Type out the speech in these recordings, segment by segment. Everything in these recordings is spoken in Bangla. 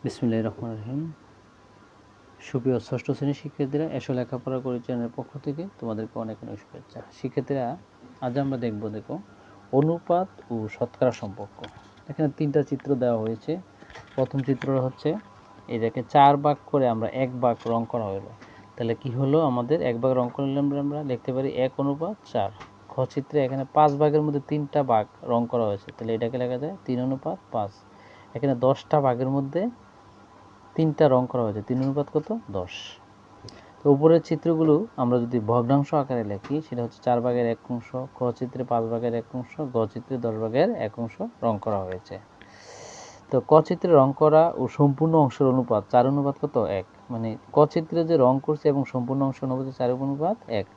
বিসমিল্লাহির রহমানির রহিম। সুপ্রিয় ষষ্ঠ শ্রেণীর শিক্ষার্থীরা, এসো লেখাপড়া করি চ্যানেলের পক্ষ থেকে তোমাদেরকে অনেক অনেক শুভেচ্ছা। শিক্ষার্থীরা, আজ আমরা দেখো অনুপাত ও শতকরা সম্পর্ক। এখানে তিনটা চিত্র দেওয়া হয়েছে। প্রথম চিত্র হচ্ছে এটাকে 4 ভাগ করে আমরা 1 ভাগ রং করা হলো। তাহলে কি হলো, আমাদের 1 ভাগ রং করলে আমরা লিখতে পারি 1:4। খ চিত্রে এখানে 5 ভাগের মধ্যে 3টা ভাগ রং করা হয়েছে, তাহলে এটাকে লেখা যায় 3:5। এখানে 10টা ভাগের মধ্যে 3টা রং করা হয়েছে, 3 কত 10। তো উপরের চিত্রগুলো আমরা যদি ভগ্নাংশ আকারে লিখি, সেটা হচ্ছে 4 ভাগের 1 অংশ, ক চিত্রে 5 ভাগের 1 অংশ, গ চিত্রে 10 ভাগের 1 অংশ রং করা হয়েছে। তো ক চিত্রে রং করা ও সম্পূর্ণ অংশের অনুপাত 4 কত 1, মানে ক চিত্রে যে রং করছে এবং সম্পূর্ণ অংশের অনুপাত 4:1।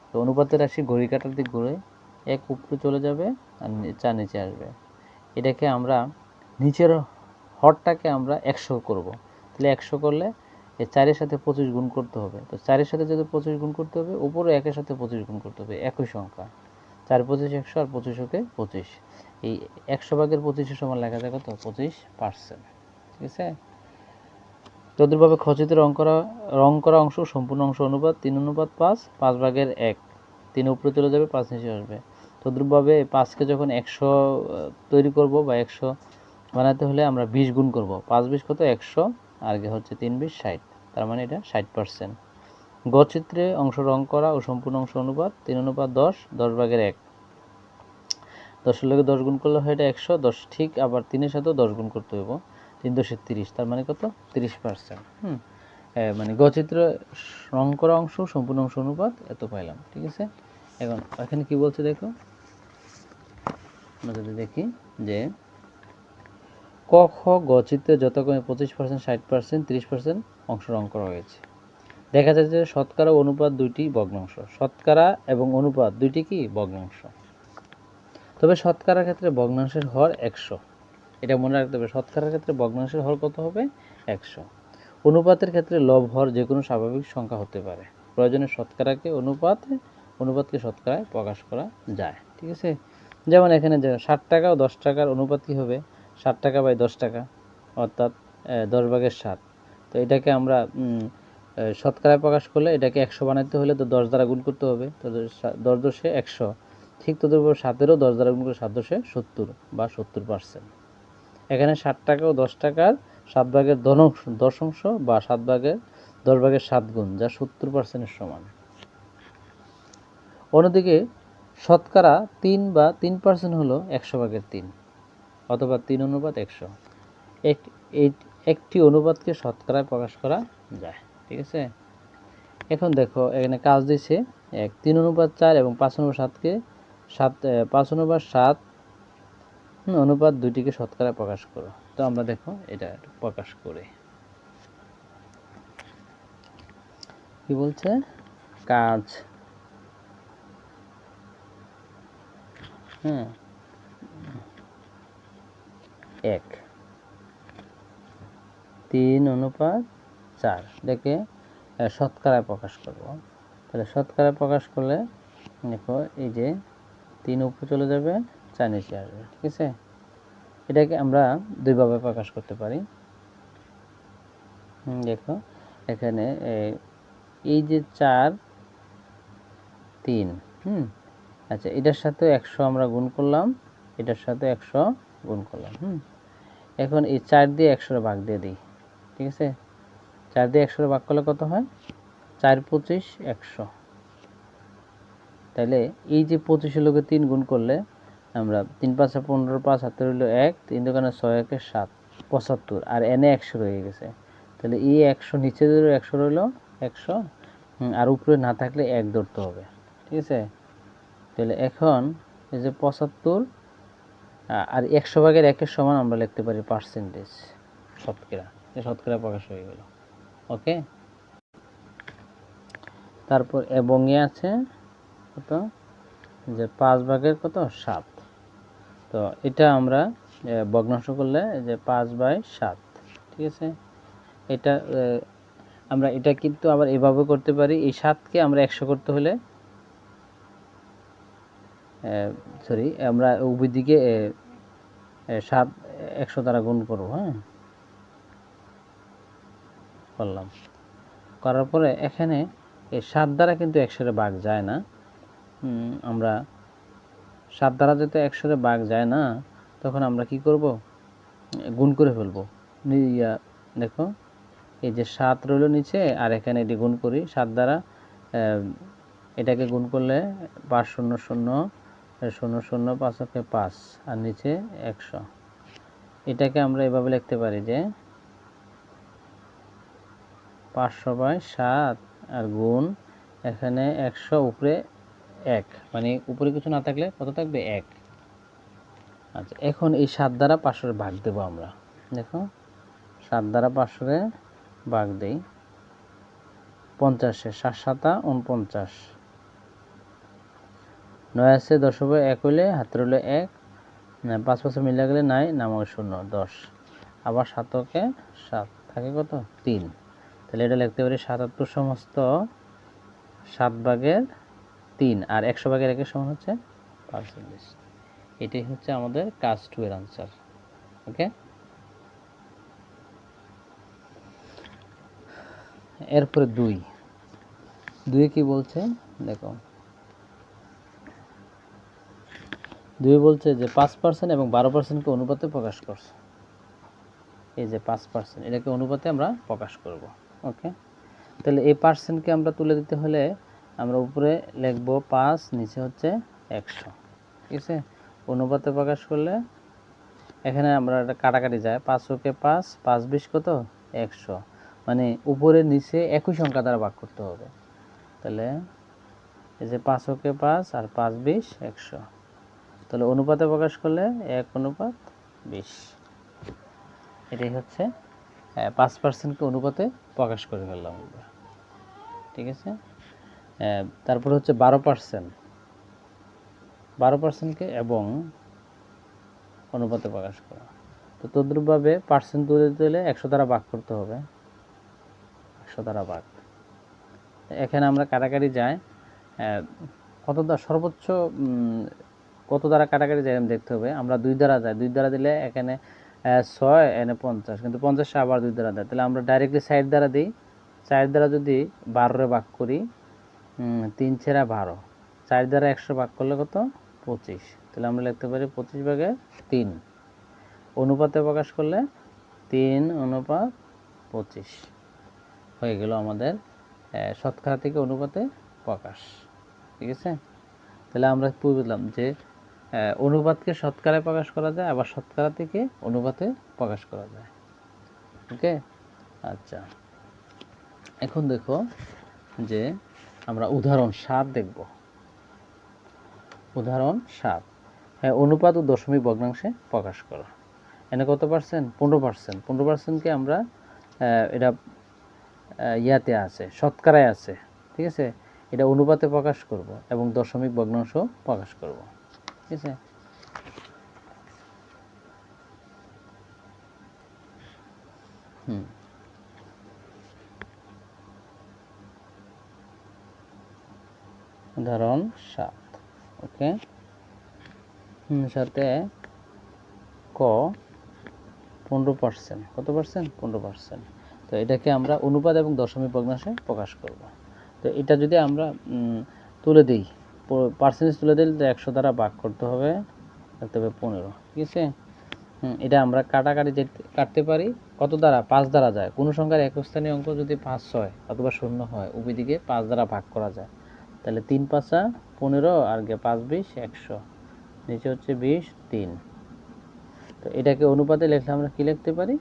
তো অনুপাতের রাশি ঘড়ি কাটার দিক ঘুরে 1 উপরে চলে যাবে আর 4 নিচে আসবে। এটাকে আমরা নিচের হরটাকে আমরা 100 করব। তাহলে 100 করলে এই 4-এর সাথে 25 গুণ করতে হবে। তো 4-এর সাথে যদি 25 গুণ করতে হবে, উপরে 1-এর সাথে 25 গুণ করতে হবে, একই সংখ্যা। 4 25 100 আর 25 25। এই 100 ভাগের 25 সমান লেখা যায় কত 25%। ঠিক আছে। তদ্রুপভাবে খচিত রং করা অংশ সম্পূর্ণ অংশ অনুপাত 3:5, 5 ভাগের 1, 3 উপরে চলে যাবে, 5 নিচে আসবে। তদ্রুপভাবে 5কে যখন 100 তৈরি করব বা 100 বানাতে হলে আমরা 20 গুণ করব। 5 20 কত 100, আর হচ্ছে 3 20 60, তার মানে এটা 60%। গ চিত্রে অংশ রং করা ও সম্পূর্ণ অংশ অনুপাত 3:10, 10 ভাগের 1। 10-এর লগে 10 গুণ করলে হয় এটা 100, 10 ঠিক আবার 3-এর সাথেও 10 গুণ করতে হবে, 3 10 30, তার মানে কত 30%। মানে গ চিত্রে রং করা অংশ সম্পূর্ণ অংশ অনুপাত এত পাইলাম। ঠিক আছে। এখন এখানে কি বলছে দেখো, আমরা যদি দেখি যে ক খ গ চিত্রে যথাক্রমে 25%, 60%, 30% অংশ রং করা হয়েছে। দেখা যায় যে শতকরা অনুপাত দুইটি ভগ্নাংশ। শতকরা এবং অনুপাত দুইটি কি ভগ্নাংশ। তবে শতকরার ক্ষেত্রে ভগ্নাংশের হর 100, এটা মনে রাখতে হবে। শতকরার ক্ষেত্রে ভগ্নাংশের হর কত হবে 100। অনুপাতের ক্ষেত্রে লব হর যে কোনো স্বাভাবিক সংখ্যা হতে পারে। প্রয়োজনে শতকরাকে অনুপাতকে শতকরায় প্রকাশ করা যায়। ঠিক আছে। যেমন এখানে যে 60 টাকা ও 10 টাকার অনুপাত কী হবে, 60 টাকা বাই 10 টাকা, অর্থাৎ 10 ভাগের 7। তো এটাকে আমরা শতকরায় প্রকাশ করলে এটাকে 100 বানাতে হলে তো 10 দ্বারা গুণ করতে হবে। তো 10 10 100, ঠিক তদ্রুপ 7-এরও 10 দ্বারা গুণ করে 7 10 70 বা 70%। এখানে 60 টাকা ও 10 টাকার 7 ভাগের 10 অংশ বা 7 ভাগের 10 ভাগের 7 গুণ, যা 70%-এর সমান। অন্যদিকে শতকরা 3 বা 3% হলো 100 ভাগের 3, অথবা 3:100। একটি অনুপাতকে শতকরায় প্রকাশ করা যায়। ঠিক আছে। এখন দেখো এখানে কাজ দিয়েছে 3:4 এবং 5:7কে 5:7 অনুপাত দুইটিকে শতকরায় প্রকাশ করো। তো আমরা দেখো এটা প্রকাশ করে কি বলছে, কাজ 1 3:4 দেখে শতকরায় প্রকাশ করব। তাহলে শতকরায় প্রকাশ করলে দেখো এই যে 3 উপরে চলে যাবে, 4 নিচে আসবে। ঠিক আছে। এটাকে আমরা দুইভাবে প্রকাশ করতে পারি। দেখো এখানে এই যে 4 3, আচ্ছা, এটার সাথে 100 আমরা গুণ করলাম, এটার সাথে 100 গুণ করলাম। এখন এই 4 দিয়ে 100 ভাগ দিয়ে দিই। ঠিক আছে। 4 দিয়ে 100 ভাগ করলে কত হয়, 4 25 100। তাহলে এই যে 25-এর লগে 3 গুণ করলে আমরা 3 5 15, 5 হাতে রইল 1, 3 দোকানে 6 1 7, 75, আর এনে 100 রয়ে গেছে। তাহলে এই 100 নিচে ধরে 100 রইল 100, আর উপরে না থাকলে 1 ধরতে হবে। ঠিক আছে। তাহলে এখন এই যে 75 আর 100 ভাগের 1-এর সমান আমরা লিখতে পারি পার্সেন্টেজ, শতকরা। শতকরা প্রকাশ হয়ে গেল। ওকে। তারপর এবং আছে কত, যে 5 ভাগের কত 7। তো এটা আমরা ভগ্নাংশ করলে যে 5/7। ঠিক আছে। এটা আমরা এটা কিন্তু আবার এভাবে করতে পারি, এই 7কে আমরা 100 করতে হলে আমরা উভয় দিকে 7 100 দ্বারা গুণ করব। হ্যাঁ, করলাম। করার পরে এখানে এই 7 দ্বারা কিন্তু 100-এর ভাগ যায় না। আমরা 7 দ্বারা যেতে 100-এর ভাগ যায় না, তখন আমরা কি করব, গুণ করে ফেলব। দেখো এই যে 7 রইল নিচে, আর এখানে এটি গুণ করি 7 দ্বারা। এটাকে গুণ করলে 5 0 0 0 0 5 ওকে 5, আর নিচে 100। এটাকে আমরা এভাবে লিখতে পারি যে 500/7 আর গুণ এখানে 100 উপরে 1, মানে উপরে কিছু না থাকলে কত থাকবে, 1। আচ্ছা, এখন এই 7 দ্বারা 500 ভাগ দেব আমরা। দেখো 7 দ্বারা 500 ভাগ দেই 50-এ, 7 7 49, 9 আছে 10 হবে 1 হইলে হাতে রইল 1, 5 5 মিলে গেলে 9, নাম 0 10, আবার 7 ওকে 7 থাকে কত, 3। তাহলে এটা লিখতে পারি 77 সমস্ত 7/3, আর 100/1 সমান হচ্ছে 45। এটাই হচ্ছে আমাদের ক্লাস 2 এর আনসার। ওকে, এরপরে 2 কি বলছে দেখো। 2 বলছে যে 5% এবং 12%কে অনুপাতে প্রকাশ করছে। এই যে 5%, এটাকে অনুপাতে আমরা প্রকাশ করব। ওকে, তাহলে এই পার্সেন্টকে আমরা তুলে দিতে হলে আমরা উপরে লিখব 5, নিচে হচ্ছে 100। ঠিক আছে, অনুপাতে প্রকাশ করলে এখানে আমরা একটা কাটাকাটি যায়, 5 ওকে 5, 5 20 কত, 100, মানে উপরে নিচে একই সংখ্যা দ্বারা ভাগ করতে হবে। তাহলে এই যে 5 ওকে 5 আর 5 20 100, তাহলে অনুপাতে প্রকাশ করলে 1:20। এটাই হচ্ছে 5%কে অনুপাতে প্রকাশ করে ফেললাম আমরা। ঠিক আছে, তারপর হচ্ছে 12%কে এবং অনুপাতে প্রকাশ করা। তো তদ্রূপভাবে পার্সেন্ট তুলে দিতে হলে 100 দ্বারা ভাগ করতে হবে, 100 দ্বারা ভাগ। এখানে আমরা কাটাকাটি যায় কত দ্বারা, সর্বোচ্চ কত দ্বারা কাটাকাটি যায় দেখতে হবে। আমরা 2 দ্বারা যায়, 2 দ্বারা দিলে এখানে 6, এনে 50, কিন্তু 50 আবার 2 দ্বারা দেয়, তাহলে আমরা ডাইরেক্টলি 60 দ্বারা দিই। 4 দ্বারা যদি 12 ভাগ করি, 3 ছেড়া 12, 4 দ্বারা 100 ভাগ করলে কত, 25। তাহলে আমরা লিখতে পারি 25/3। অনুপাতে প্রকাশ করলে 3:25 হয়ে গেল আমাদের শতকরা থেকে অনুপাতে প্রকাশ। ঠিক আছে, তাহলে আমরা বুঝলাম যে অনুপাতকে শতকরায় প্রকাশ করা যায়, আবার শতকরা থেকে অনুপাতে প্রকাশ করা যায়। ওকে, আচ্ছা, এখন দেখো যে আমরা উদাহরণ 7 দেখব। উদাহরণ 7, অনুপাত ও দশমিক ভগ্নাংশে প্রকাশ করা। এনে কত পার্সেন্ট, 15%। 15%কে আমরা এটা ইয়াতে আছে, শতকরায় আছে। ঠিক আছে, এটা অনুপাতে প্রকাশ করব এবং দশমিক ভগ্নাংশ প্রকাশ করব। ঠিক আছে, উদাহরণ 7। ওকে, সাথে ক 15%, কত পার্সেন্ট, 15%। তো এটাকে আমরা অনুপাত এবং দশমিক ভগ্নাংশে প্রকাশ করব। তো এটা যদি আমরা তুলে দিই, পার্সেন্টেজ তুলে দিলে 100 দ্বারা ভাগ করতে হবে, করতে হবে 15। ঠিক আছে, এটা আমরা কাটাকাটি কাটতে পারি কত দ্বারা, 5 দ্বারা যায়। কোনো সংখ্যার একক স্থানীয় অঙ্ক যদি 5 হয় অথবা 0 হয়, উভয় দিকে 5 দ্বারা ভাগ করা যায়। তাহলে 3 5 15, আর 5 20 100, নিচে হচ্ছে 20 3। তো এটাকে অনুপাতে লিখলে আমরা কি লিখতে পারি,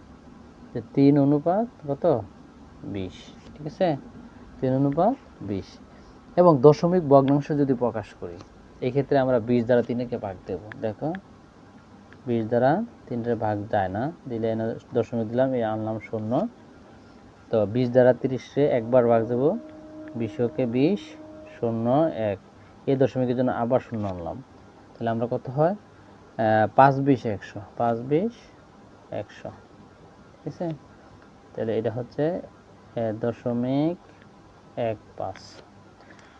যে 3:20। ঠিক আছে, 3:20। এবং দশমিক ভগ্নাংশ যদি প্রকাশ করি, এই ক্ষেত্রে আমরা 20 দ্বারা 3-কে ভাগ দেব। দেখো 20 দ্বারা 3-এর ভাগ যায় না, দিলে দশমিক দিলাম, এই আনলাম 0। তো 20 দ্বারা 30-এ একবার ভাগ দেব, 20 ওকে 20 0 1, এই দশমিকের জন্য আবার 0 আনলাম। তাহলে আমরা কত হয়, 5 20 100, 5 20 100। ঠিক আছে, তাহলে এটা হচ্ছে 0.15।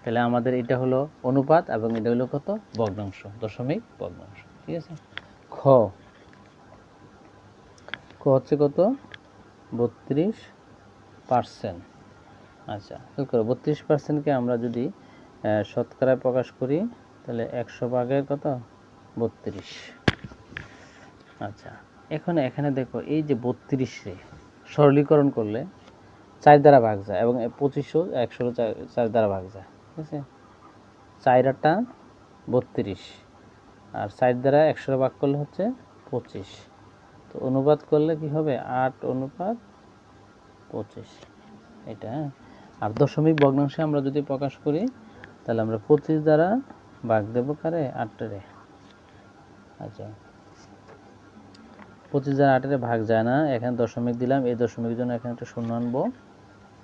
তাহলে আমাদের এটা হলো অনুপাত এবং এটা হলো কত, ভগ্নাংশ, দশমিক ভগ্নাংশ। ঠিক আছে, খ হচ্ছে কত 32%। আচ্ছা দেখো 32%কে আমরা যদি শতকরায় প্রকাশ করি তাহলে 100 ভাগের কত 32। আচ্ছা এখন এখানে দেখো এই যে 32 রে সরলীকরণ করলে 4 দ্বারা ভাগ যায় এবং 25ও 100 4 দ্বারা ভাগ যায়, ঠিক আছে। 4 আটা 32 আর 4 দ্বারা 100 ভাগ করলে হচ্ছে 25। তো অনুপাত করলে কি হবে 8:25 এটা। আর দশমিক ভগ্নাংশে আমরা যদি প্রকাশ করি তাহলে আমরা 25 দ্বারা ভাগ দেব কারে 8 রে। আচ্ছা 25 দ্বারা 8 রে ভাগ যায় না, এখানে দশমিক দিলাম, এই দশমিকের জন্য এখানে একটা শূন্য আনবো।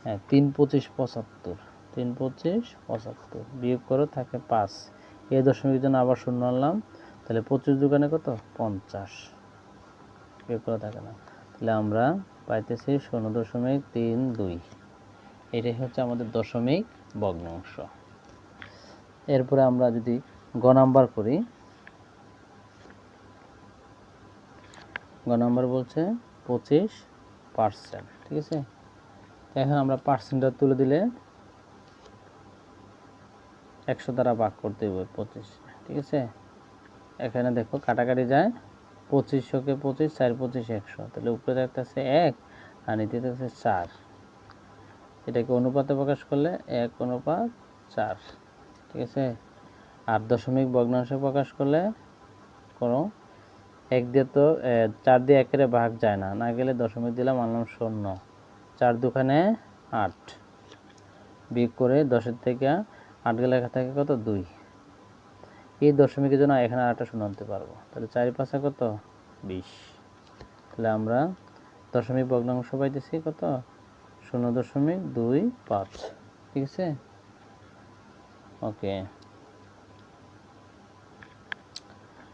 হ্যাঁ 3 25 75, 3 25 75 বিয়োগ করে থাকে 5, এই দশমিকের জন্য আবার শূন্য আনলাম, তাহলে 25 দোকানে কত 50 বিয়োগ করা থাকে না, তাহলে আমরা পাইতেছি 0.32। এটাই হচ্ছে আমাদের দশমিক ভগ্নাংশ। এরপরে আমরা যদি গ নাম্বার করি, গ নাম্বার বলছে 25%, ঠিক আছে। এখন আমরা পার্সেন্টটা তুলে দিলে 100 দ্বারা ভাগ করতে হবে 25, ঠিক আছে। এখানে দেখো কাটাকাটি যায়, 2500কে 25 4 25 100, তাহলে উপরে থাকতেছে 1 আর নিচে থাকতেছে 4। এটাকে অনুপাতে প্রকাশ করলে 1:4, ঠিক আছে। আর দশমিক ভগ্নাংশে প্রকাশ করলে কোনো 1 দিয়ে তো 4 দিয়ে 1 এর ভাগ যায় না, না গেলে দশমিক দিলাম, আনলাম 0, 4 দুখানে 8 বিয়োগ করে 10-এর থেকে 8 গেলে লেখা থাকে কত 2। এই দশমিকের জন্য এখানে আরেকটা শূন্য আনতে পারবো, তাহলে 4 5 কত 20। তাহলে আমরা দশমিক ভগ্নাংশ পাইতেছি কত 0.25, ঠিক আছে। ওকে,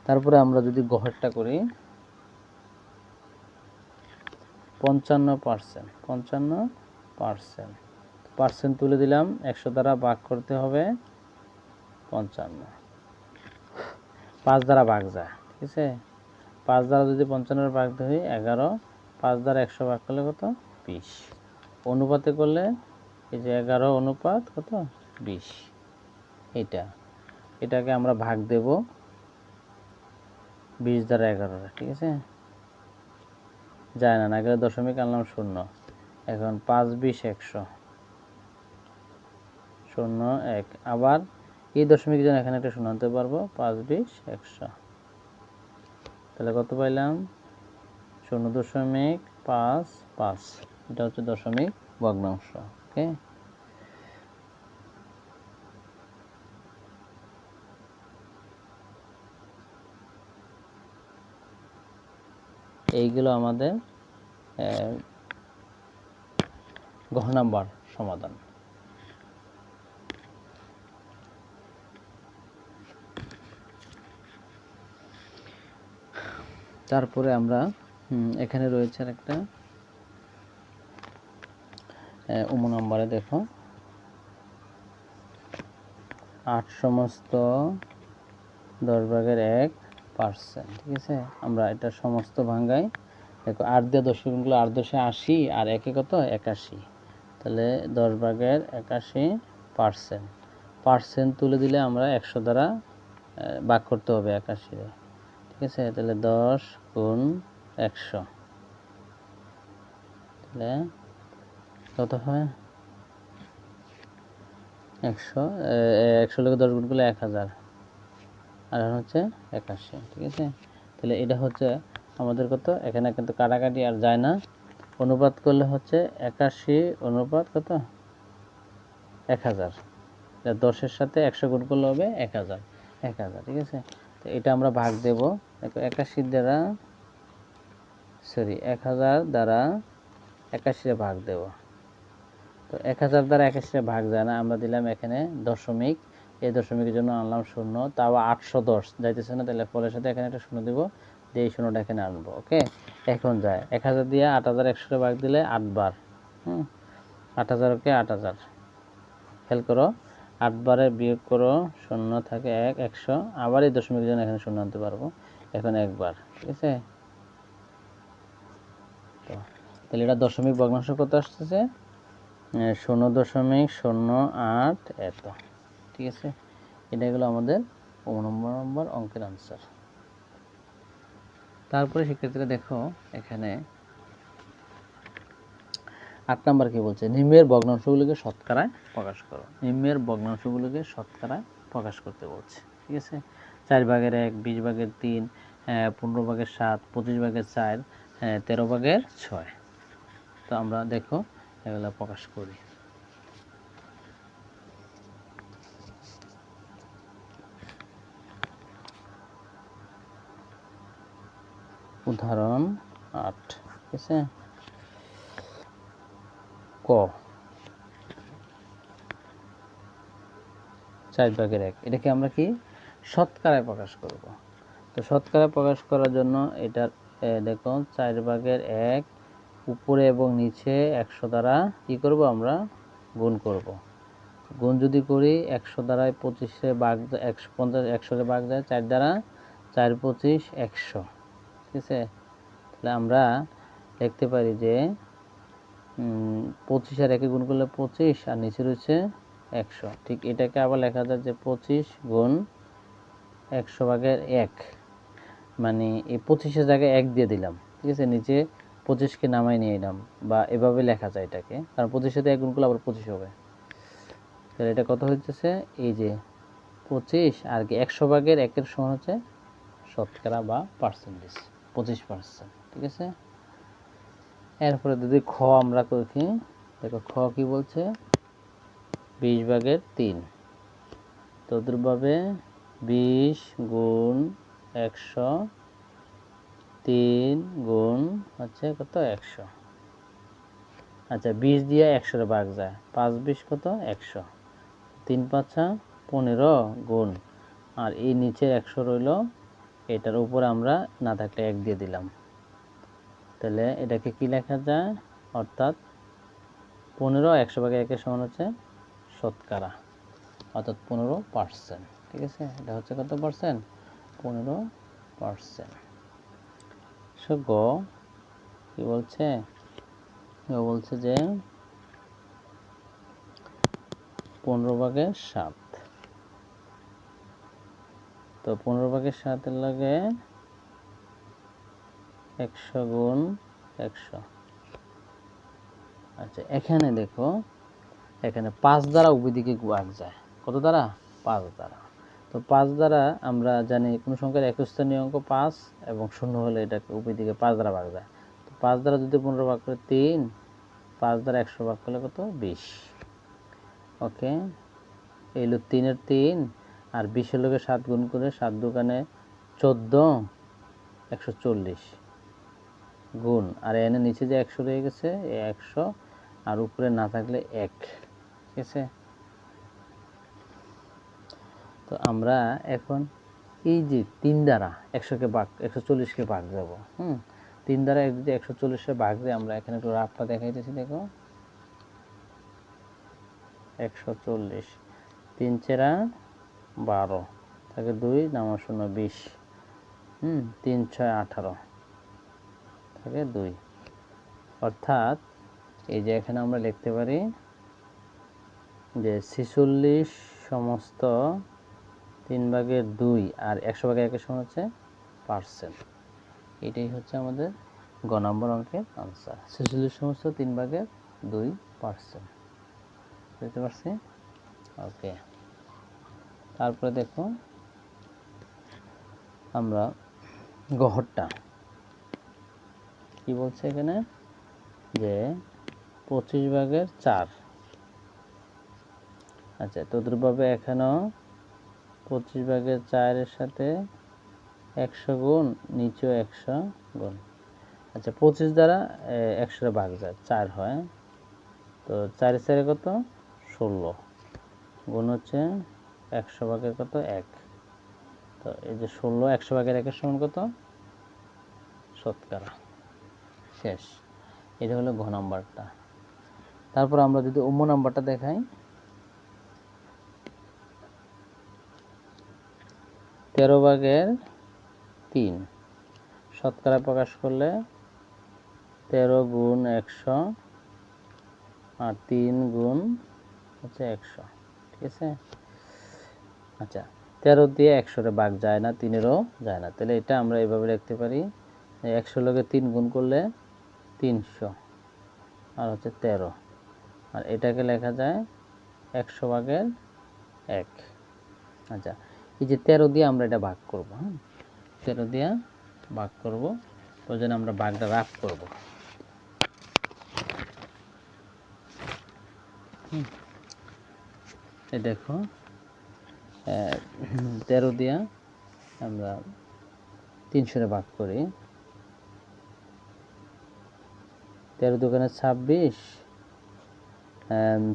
তারপরে আমরা যদি গহরটা করি 55%, 55% পার্সেন্ট তুলে দিলাম, 100 দ্বারা ভাগ করতে হবে 55, 5 দ্বারা ভাগ যায়, ঠিক আছে। 5 দ্বারা যদি 55 ভাগ দেই 11, 5 দ্বারা 100 ভাগ করলে কত 20, অনুপাতে করলে এই যে 11 অনুপাত কত 20। এটাকে আমরা ভাগ দেব 20 দ্বারা 11, ঠিক আছে। যায় না, না গেলে দশমিক আনলাম 0, এখন 5 20 100 0 1, আবার এই দশমিকের জন্য এখানে একটা শূন্য আনতে পারবো, 5 20 100, তাহলে কত পাইলাম 0.55। এটা হচ্ছে দশমিক ভগ্নাংশ। ওকে, এইগুলো আমাদের ঘ নাম্বার সমাধান। তারপরে আমরা এখানে রয়েছে একটা উম নাম্বারে দেখো 8 সমস্ত 10/1%, ঠিক আছে। আমরা এটা সমস্ত ভাঙ্গাই, দেখো 8 দিয়ে 10 গুণগুলো 8 10 80 আর 1 কত 81, তাহলে 10/81%। পার্সেন্ট তুলে দিলে আমরা 100 দ্বারা ভাগ করতে হবে 81, ঠিক আছে। তাহলে 10 গুণ 100, তাহলে কত হয় 100 লোকে 10 গুণ করলে 1000 আর হচ্ছে 81, ঠিক আছে। তাহলে এটা হচ্ছে আমাদের কত, এখানে কিন্তু কাটাকাটি আর যায় না, অনুপাত করলে হচ্ছে 81 অনুপাত কত 1000, 10-এর সাথে 100 গুণ করলে হবে 1000, ঠিক আছে। তো এটা আমরা ভাগ দেব, দেখো 81 দ্বারা 1000 দ্বারা 81 ভাগ দেব, তো 1000 দ্বারা 81 ভাগ যায় না, আমরা দিলাম এখানে দশমিক, এই দশমিকের জন্য আনলাম 0, তাও 810 যাইতেছে না, তাহলে ফলের সাথে এখানে একটা 0 দেব, দিয়ে এই 0টা এখানে আনবো। ওকে, এখন যায় 1000 দিয়ে 8100 ভাগ দিলে 8 বার, 8000কে 8000, খেয়াল করো 8 বারে বিয়োগ করো 0 থাকে 1, 100, আবার এই দশমিকের জন্য এখানে 0 আনতে পারবো, এখন একবার, ঠিক আছে। তাহলে এটা দশমিক ভগ্নাংশ কত আসতেছে? 0.08 এত। ঠিক আছে, এটা হলো আমাদের 9 নম্বর অঙ্কের আনসার। তারপরে শিক্ষার্থীরা দেখো এখানে 8 নাম্বার কি বলছে? নিম্নের ভগ্নাংশগুলোকে শতকরায় প্রকাশ করো। নিম্নের ভগ্নাংশগুলোকে শতকরায় প্রকাশ করতে বলছে। ঠিক আছে, 4/1, 20/3, 15/7, 25/4, 13/6। তো আমরা দেখো এগুলো প্রকাশ করি। উদাহরণ 8। ঠিক আছে, ক 4/1, এটাকে আমরা কি শতকরায় প্রকাশ করব। তো শতকরায় প্রকাশ করার জন্য এটার দেখো 4/1 উপরে এবং নিচে 100 দ্বারা কি করব? আমরা গুণ করব। গুণ যদি করি 100 দ্বারায় 25-এ ভাগ, 100-এ ভাগ যায় 4 দ্বারা, 4 25 100। ঠিক আছে, তাহলে আমরা লিখতে পারি যে 25 আর 1 গুণ করলে 25, আর নিচে রয়েছে 100। ঠিক এটাকে আবার লেখা যায় যে 25 গুণ 100/1, মানে এই 25-এর জায়গায় 1 দিয়ে দিলাম। ঠিক আছে, নিচে 25কে নামাই নিয়ে এলাম, বা এভাবে লেখা যায় এটাকে, কারণ 25-এর সাথে 1 গুণ করলে আবার 25 হবে। তাহলে এটা কত হচ্ছে? এই যে 25 আর কি 100/1 সমান হচ্ছে শতকরা বা পার্সেন্টেজ, 25%। ঠিক আছে, এরপরে যদি খ আমরা দেখি, দেখো খ কি বলছে? 20/3, তদ্রুপভাবে 20 গুণ 100, 3 গুণ হচ্ছে কত? 100। আচ্ছা, 20 দিয়ে 100-এর ভাগ যায়, 5 20 কত? 100, 3 5 15 গুণ, আর এই নিচের 100 রইল, এটার উপরে আমরা না থাকলে 1 দিয়ে দিলাম। তাহলে এটাকে কি লেখা যায়? অর্থাৎ 15 100/1 সমান হচ্ছে শতকরা, অর্থাৎ 15%। ঠিক আছে, এটা হচ্ছে কত পার্সেন্ট? 15%। সো গ কি বলছে? গ বলছে যে 15/7। তো 15/7 লাগে 100 গুণ 100। আচ্ছা, এখানে দেখো, এখানে 5 দ্বারা উভয় দিকে ভাগ যায়। কত দ্বারা? 5 দ্বারা। তো 5 দ্বারা আমরা জানি কোনো সংখ্যার একক স্থানীয় অঙ্ক 5, এবং শূন্য হলে এটাকে উভয় দিকে 5 দ্বারা ভাগ যায়। তো 5 দ্বারা যদি 15 ভাগ করে 3, 5 দ্বারা 100 ভাগ করলে কত? 20। ওকে, এই হলো 3-এর 3, আর 20-এর লগে 7 গুণ করে 7 দোকানে 14, 140 গুণ, আর এনে নিচে যে 100 রয়ে গেছে, এই 100, আর উপরে না থাকলে 1। ঠিক আছে, তো আমরা এখন এই যে 3 দ্বারা 100-কে ভাগ, 140-কে ভাগ যাব। 3 দ্বারা যদি 140-এ ভাগ যায়, আমরা এখানে একটু রাফটা দেখাইতেছি। দেখো 140, 3 4 12, থাকে 2 নামা 0 20, 3 6 18, থাকে 2। অর্থাৎ এই যে এখানে আমরা লিখতে পারি যে 46 সমস্ত 3/2 আর 100/1 সমান হচ্ছে পার্সেন্ট। এটাই হচ্ছে আমাদের গ নম্বর অঙ্কের আনসার, 46 সমস্ত 3/2%। বুঝতে পারছি? ওকে, তারপরে দেখো আমরা গহরটা কি বলছে এখানে? যে 25/4। আচ্ছা, তদ্রুপভাবে এখানেও 25/4 এর সাথে 100 গুণ, নিচেও 100 গুণ। আচ্ছা, 25 দ্বারা 100-এর ভাগ যায়, 4 হয়। তো 4 4 কত? 16, গুণ হচ্ছে 100/1 কত? 1। তো এই যে 16 100/1 সমান কত? শতকরা। শেষ। এটা হলো ঘ নাম্বারটা। তারপর আমরা যদি অম্ম নাম্বারটা দেখাই, 13/3 শতকরা প্রকাশ করলে 13 গুণ 100 আর 3 গুণ হচ্ছে 100, ঠিক আছে। আচ্ছা, 13 দিয়ে 100 ভাগ যায় না, 3-এরও যায় না, তাহলে এটা আমরা এভাবে লিখতে পারি 100 লগে 3 গুণ করলে 300 আর হচ্ছে 13, আর এটাকে লেখা যায় 100 ভাগের 1। আচ্ছা, এই যে 13 দিয়ে আমরা এটা ভাগ করব, হ্যাঁ 13 দিয়ে ভাগ করব, ওই জন্য আমরা ভাগটা রাফ করব। এই দেখো 13 দিয়ে আমরা 300 ভাগ করি, 13 দোকানে 26,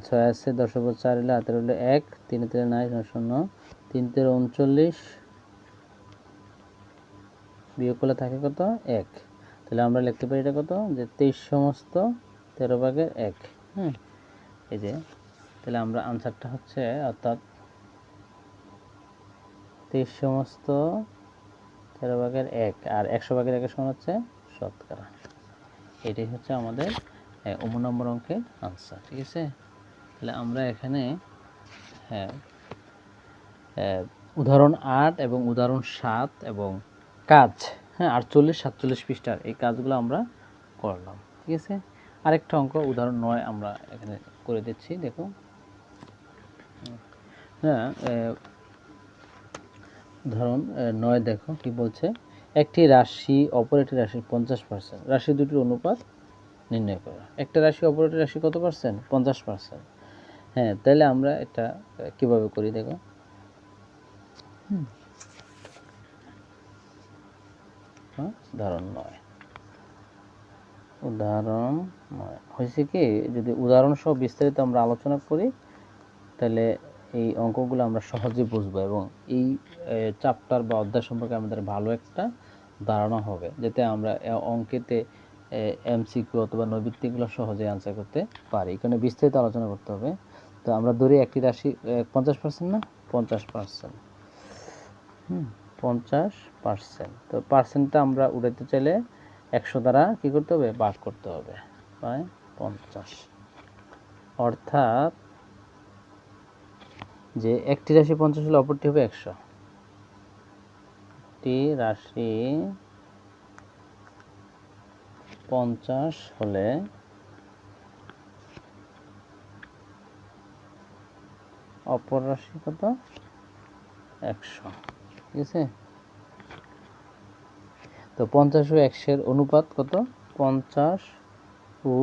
6 আছে 10 উপর 4 হলে হাতের হলে 1, 3 3 9 0, 3 3 39, বিয়োগ করলে থাকে কত 1, তাহলে আমরা লিখতে পারি এটা কত যে 23 সমস্ত 13 ভাগের 1। হ্যাঁ, এই যে তাহলে আমরা আনসারটা হচ্ছে অর্থাৎ 23 সমস্ত 13 ভাগের 1 আর 100 ভাগের 1 সমান হচ্ছে শতকরা। এটাই হচ্ছে আমাদের 9 নম্বর অঙ্কের আনসার, ঠিক আছে। তাহলে আমরা এখানে হ্যাঁ উদাহরণ 8 এবং উদাহরণ 7 এবং কাজ 48 47 পৃষ্ঠার এই কাজগুলো আমরা করলাম, ঠিক আছে। আরেকটা অঙ্ক উদাহরণ 9 আমরা এখানে করে দিচ্ছি, দেখো। হ্যাঁ, উদাহরণ 9 দেখো কি বলছে, একটি রাশি অপর একটি রাশির 50%, রাশি দুটির অনুপাত নির্ণয় করা। একটা রাশি অপর একটি রাশি কত পার্সেন্ট? 50%। হ্যাঁ, তাহলে আমরা এটা কিভাবে করি দেখো। উদাহরণ 9 হয়েছে কি, যদি উদাহরণ সহ বিস্তারিত আমরা আলোচনা করি তাহলে এই অঙ্কগুলো আমরা সহজে বুঝবো এবং এই চ্যাপ্টার বা অধ্যায় সম্পর্কে আমাদের ভালো একটা ধারণা হবে, যাতে আমরা অঙ্কেতে এমসিকিউ অথবা নৈবিত্তিকগুলো সহজে আনসার করতে পারি। এখানে বিস্তারিত আলোচনা করতে হবে। তো আমরা ধরি একটি রাশি 50% না, 50%, 50%। তো পার্সেন্টটা আমরা উঠাইতে চাইলে 100 দ্বারা কি করতে হবে? ভাগ করতে হবে, প্রায় 50। অর্থাৎ যে একটি রাশি 50 হলে অপরটি হবে 100। একটি রাশি 50 হলে অপর রাশি কত? 100, ঠিক আছে। তো 50 ও 100 এর অনুপাত কত? 50 ও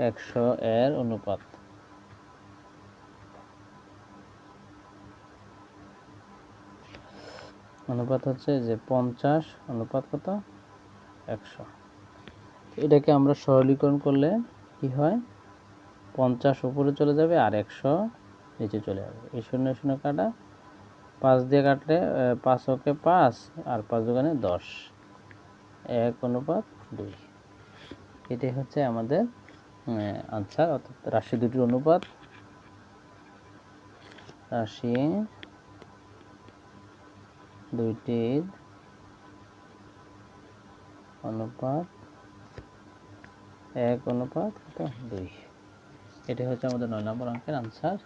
100 এর অনুপাত হচ্ছে যে 50 অনুপাত কত? 100। এটাকে আমরা সরলীকরণ করলে কি হয়? 50 উপরে চলে যাবে আর 100 নিচে চলে যাবে। এই 0 0 কাটা, 5 দিয়ে কাটলে 5 ওকে 5 আর 5 দোকানে 10, 1:2। এটাই হচ্ছে আমাদের আনসার, অর্থাৎ রাশি দুটির অনুপাত, রাশি দুইটির অনুপাত 1:2। এটাই হচ্ছে আমাদের 9 নম্বর অঙ্কের আনসার।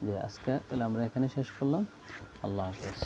যে আজকে তাহলে আমরা এখানে শেষ করলাম। আল্লাহ হাফেজ।